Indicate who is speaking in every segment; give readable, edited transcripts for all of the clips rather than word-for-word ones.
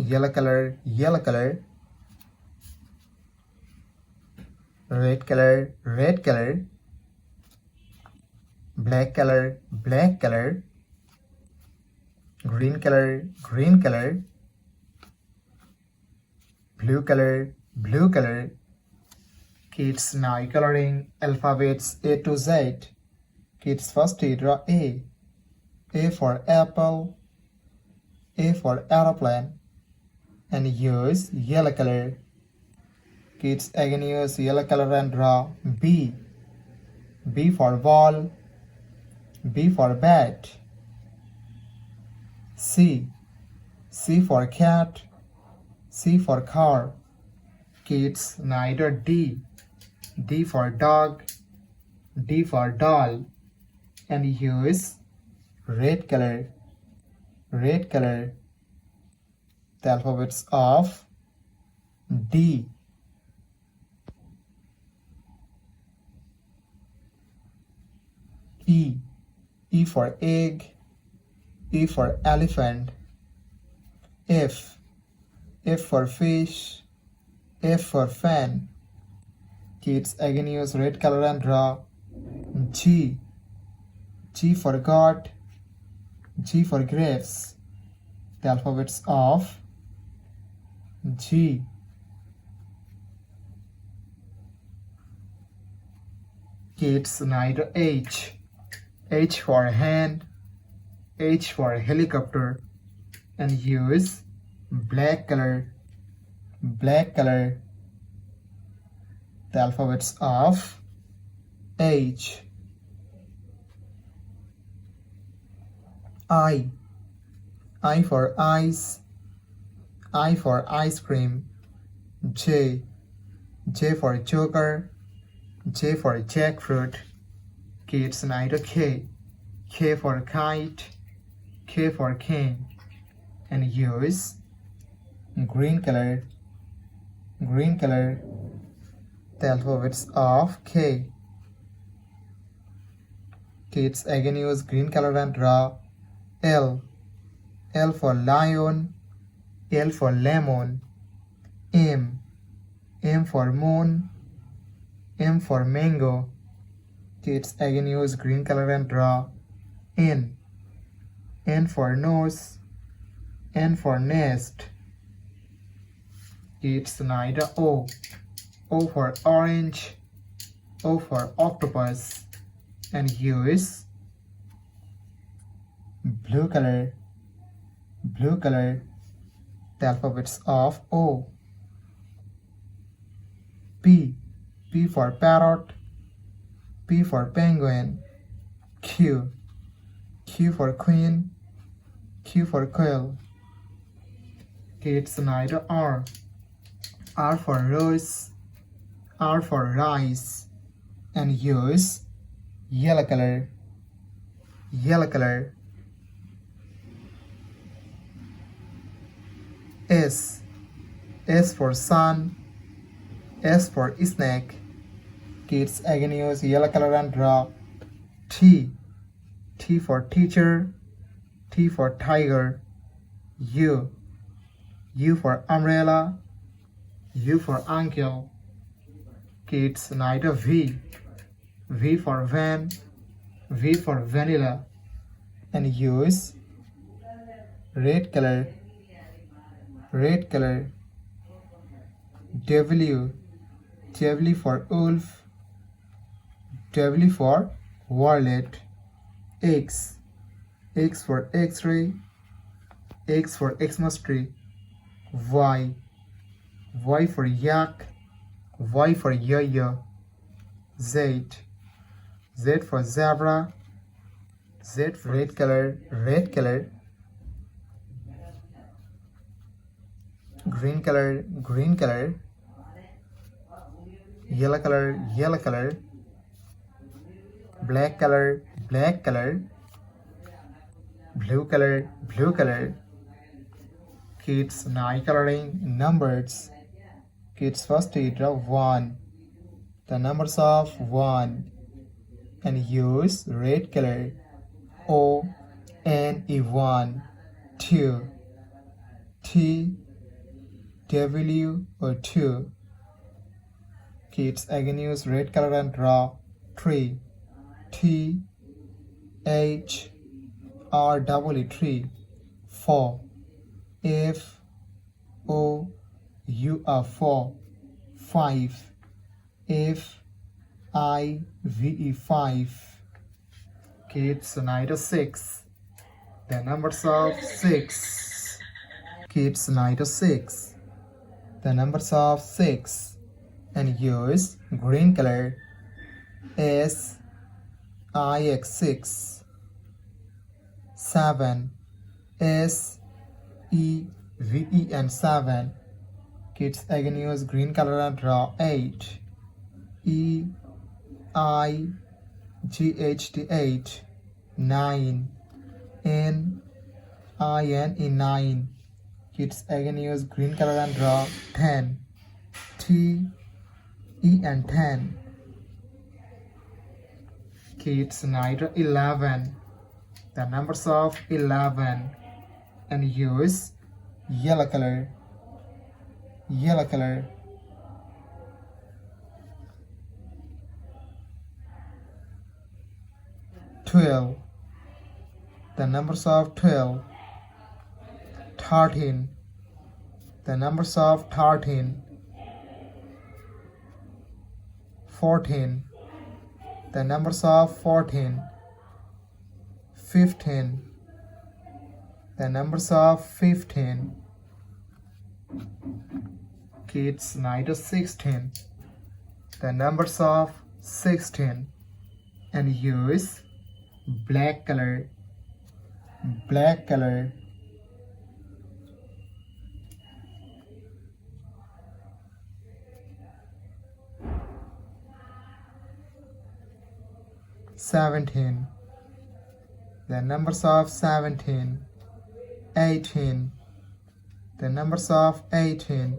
Speaker 1: yellow color, yellow color. Red color, red color. Black color, black color. Green color, green color. Blue color, blue color. Kids now coloring alphabets A to Z. Kids first draw A. A for apple, A for aeroplane, and use yellow color. Kids again use yellow color and draw B. B for ball, B for bat. C. C for cat, C for car. Kids neither D. D for dog, D for doll, and use red color, red color. The alphabets of D. E. E for egg, E for elephant. F. F for fish, F for fan. Kids again use red color and draw G. G for God, G for grapes. The alphabets of G. Kids neither H. H for hand, H for helicopter, and use black color, black color. The alphabets of H. I. I for ice, I for ice cream. J. J for joker, J for jackfruit. Kids neither K. K for kite, K for king, and use green color, green color. The alphabets of K. Kids again use green color and draw L. L for lion, L for lemon. M. M for moon, M for mango. Kids again use green color and draw N. N for nose, N for nest. Kids neither O. O for orange, O for octopus, and use blue color, blue color. The alphabets of O. P. P for parrot, P for penguin. Q. Q for queen, Q for quail. Kids neither R. R for rose, R for rice, and use yellow color, yellow color. S. S for sun, S for snake. Kids again use yellow color and draw T. T for teacher, T for tiger. U. U for umbrella, U for uncle. Kids neither V. V for van, V for vanilla, and use red color, red color. W. W for wolf, W for wallet. X. X for X-ray, X for Xmas tree. Y. Y for yak, Y for yo-yo. Z. Z for zebra, Z for red color, red color. Green color, green color. Yellow color, yellow color. Black color, black color. Blue color, blue color. Kids now coloring numbers. Kids first draw 1, the numbers of 1, and use red color. O, N, E, 1, 2, T, W or 2. Kids again use red color and draw 3. T H R W tree. 4. F O U R 4. 5. F I V E 5. Kids night 6. The numbers of 6. Kids night 6. The numbers of 6. And use green color. S I X 6. 7. S E V E and 7. Kids again use green color and draw 8. E I G H T 8. 9. N I N E 9. Kids again use green color and draw 10. T E and 10. Kids night 11. The numbers of 11. And use yellow color. Yellow color. 12. The numbers of 12. 13. The numbers of 13. 14. The numbers of 14. 15. The numbers of 15. Kids night 16. The numbers of 16. And use black color. Black color. 17. The numbers of 17. 18. The numbers of 18.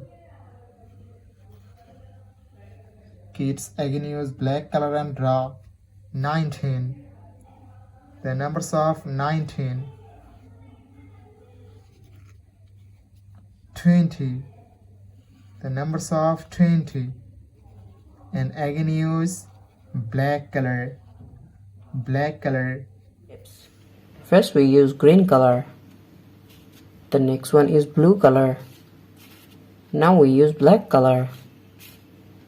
Speaker 1: Kids again use black color and draw 19. The numbers of 19. 20. The numbers of 20. And again use black color. Black color.
Speaker 2: First we use green color. The next one is blue color. Now we use black color.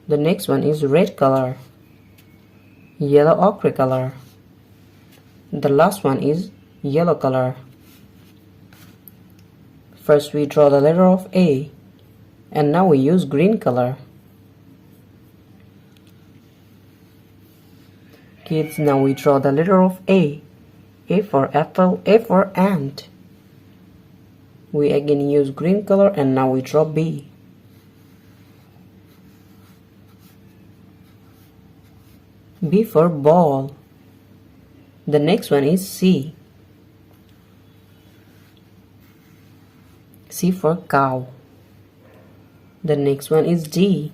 Speaker 2: The next one is red color. Yellow ochre color. The last one is yellow color. First we draw the letter of A, and now we use green color. Kids, now we draw the letter of A. A for apple, A for ant. We again use green color and now we draw B. B for ball. The next one is C. C for cow. The next one is D.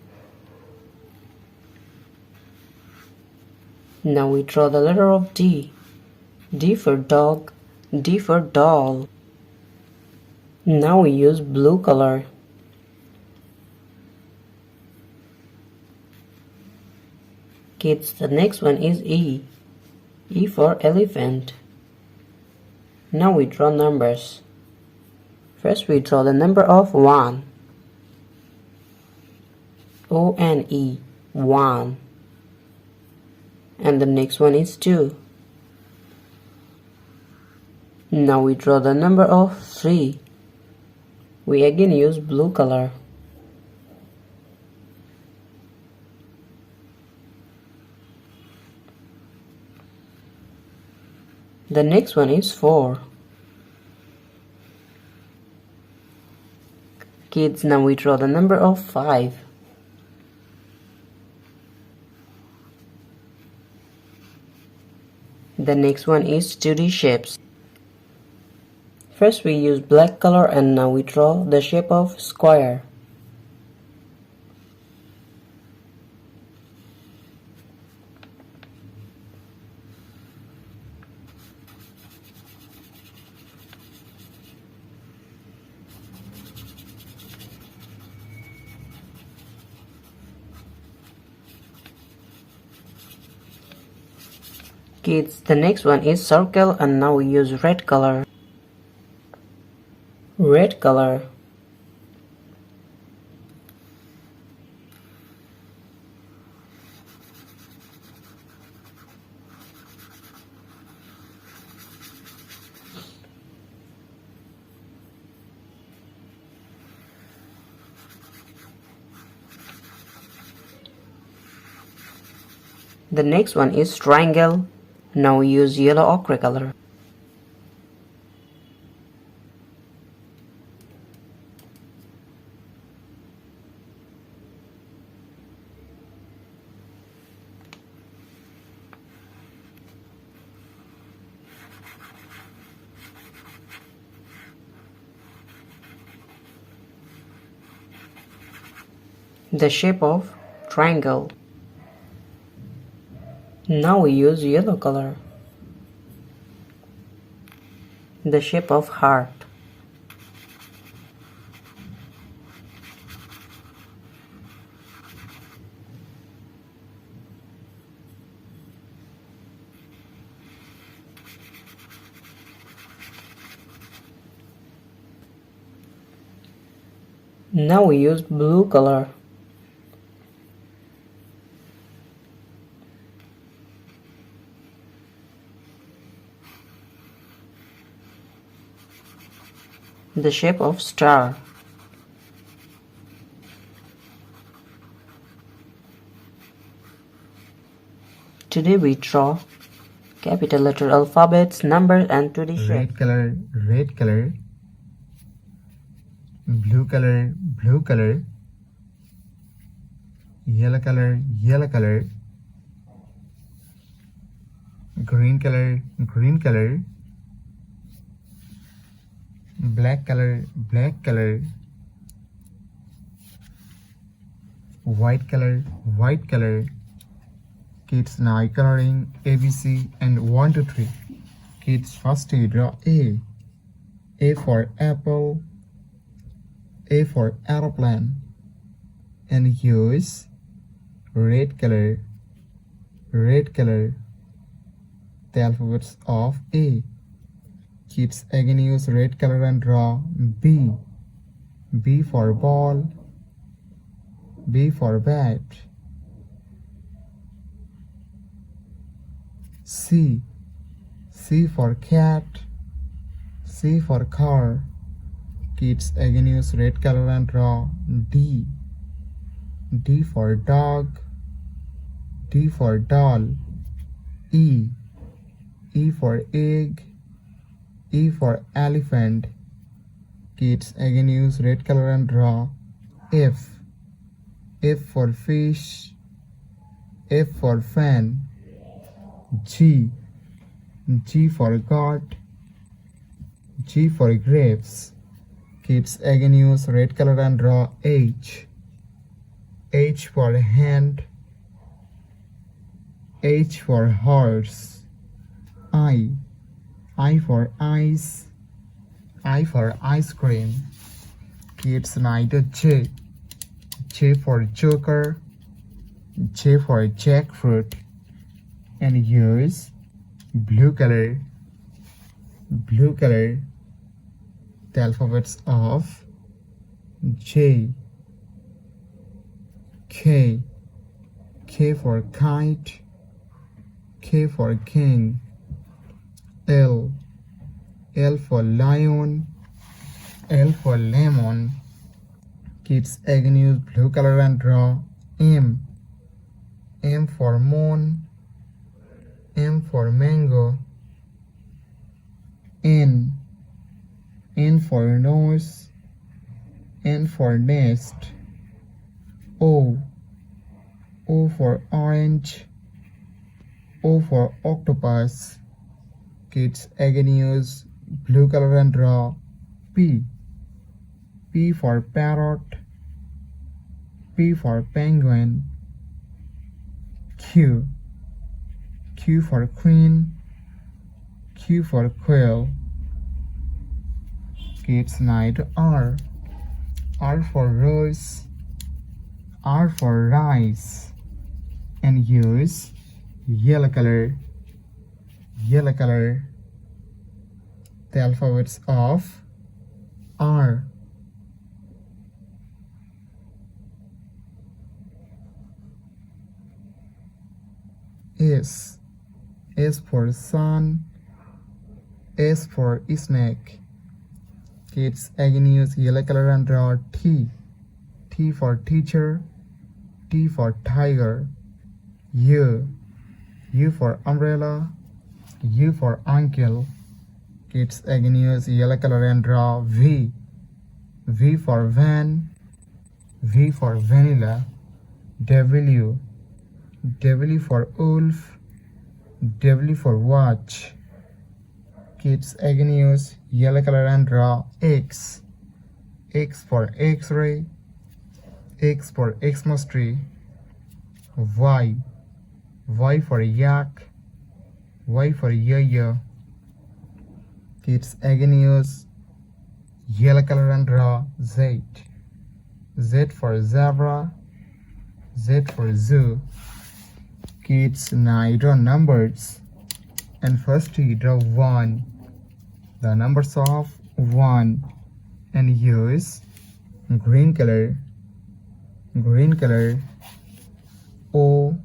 Speaker 2: Now we draw the letter of D. D for dog, D for doll. Now we use blue color. Kids, the next one is E. E for elephant. Now we draw numbers. First we draw the number of 1. O-N-E, 1. And the next one is 2. Now we draw the number of 3. We again use blue color. The next one is 4. Kids, now we draw the number of 5. The next one is 2D shapes. First we use black color and now we draw the shape of square. Kids, the next one is circle, and now we use red color. Red color. The next one is triangle. Now we use yellow ochre color. The shape of triangle. Now we use yellow color. The shape of heart. Now we use blue color. The shape of star. Today we draw capital letter alphabets, numbers and 2D shape.
Speaker 1: Red color, red color. Blue color, blue color. Yellow color, yellow color. Green color, green color. Black color, black color. White color, white color. Kids now coloring ABC and 1, 2, 3. Kids first you draw A. A for apple. A for aeroplane. And use red color. Red color. The alphabets of A. Kids again use red color and draw B. B for ball. B for bat. C. C for cat. C for car. Kids again use red color and draw D. D for dog. D for doll. E. E for egg. E for elephant. Kids again use red color and draw F. F for fish. F for fan. G. G for goat. G for grapes. Kids again use red color and draw H. H for hand. H for horse. I. I for ice. I for ice cream. Kids write J. J for joker. J for jackfruit. And use blue color. Blue color. The alphabets of J. K. K for kite. K for king. L. L for lion. L for lemon. Kids again use blue color and draw M. M for moon. M for mango. N. N for nose. N for nest. O. O for orange. O for octopus. Kids again use blue color and draw P. P for parrot. P for penguin. Q. Q for queen. Q for quail. Kids night R. R for rose. R for rice. And use yellow color. yellow color. The alphabets of R. S. S for sun. S for snake. Kids again use yellow color and draw T. T for teacher. T for tiger. U. U for umbrella. U for uncle. Kids again use yellow color and draw V. V for van. V for vanilla. W. W for wolf. W for watch. Kids again use yellow color and draw X. X for X-ray. X for Xmas tree. Y. Y for yak. Y for yo-yo. Kids again use yellow color and draw Z. Z for zebra. Z for zoo. Kids, now you draw numbers. And first you draw 1. The numbers of 1. And use green color. Green color. O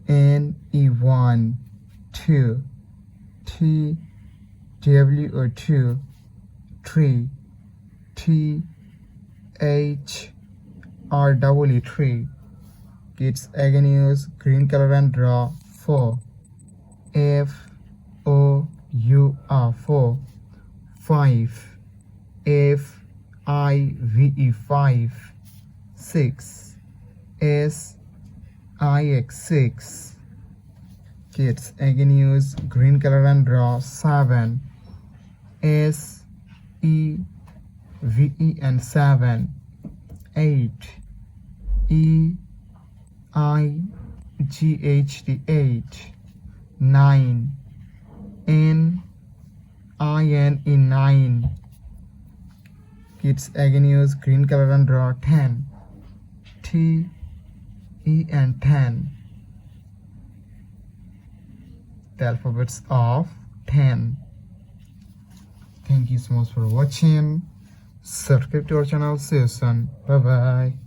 Speaker 1: N E 1 2 T W O 2 3 T H R W 3. Kids again use green color and draw 4. F O U R 4. 5 F I V E 5. 6 S I X 6. Kids again use green color and draw 7. S E V E and 7. 8 E I G H T 8. 9 N I N E 9. Kids again use green color and draw 10. T E and 10. The alphabets of 10. Thank you so much for watching. Subscribe to our channel. See you soon. Bye bye.